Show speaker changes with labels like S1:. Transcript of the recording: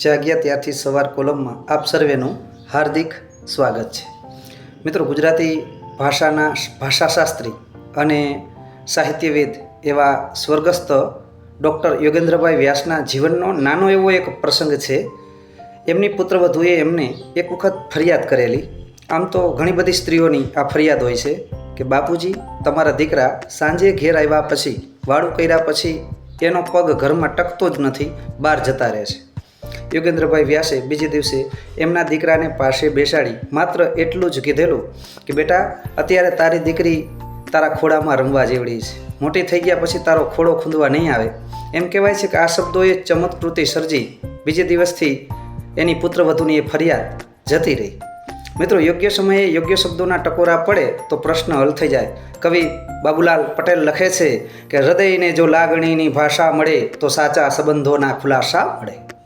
S1: જાગ્યા ત્યારથી સવાર કોલમમાં આપ સર્વેનું હાર્દિક સ્વાગત છે. મિત્રો, ગુજરાતી ભાષાશાસ્ત્રી અને સાહિત્યવિદ એવા સ્વર્ગસ્થ ડૉક્ટર યોગેન્દ્રભાઈ વ્યાસના જીવનનો નાનો એવો એક પ્રસંગ છે. એમની પુત્રવધુએ એમને એક વખત ફરિયાદ કરેલી. આમ તો ઘણી બધી સ્ત્રીઓની આ ફરિયાદ હોય છે કે બાપુજી, તમારા દીકરા સાંજે ઘેર આવ્યા પછી, વાળું કર્યા પછી એનો પગ ઘરમાં ટકતો જ નથી, બહાર જતા રહે છે. યોગેન્દ્રભાઈ વ્યાસે બીજે દિવસે એમના દીકરાને પાસે બેસાડી માત્ર એટલું જ કીધેલું કે બેટા, અત્યારે તારી દીકરી તારા ખોળામાં રમવા જેવડી છે. મોટી થઈ ગયા પછી તારો ખોળો ખૂંદવા નહીં આવે. એમ કહેવાય છે કે આ શબ્દોએ ચમત્કૃતિ સર્જી બીજે દિવસથી એની પુત્રવધુની એ ફરિયાદ જતી રહી. મિત્રો, યોગ્ય સમયે યોગ્ય શબ્દોના ટકોરા પડે તો પ્રશ્ન હલ થઈ જાય. કવિ બાબુલાલ પટેલ લખે છે કે હૃદયને જો લાગણીની ભાષા મળે તો સાચા સંબંધોના ખુલાસા મળે.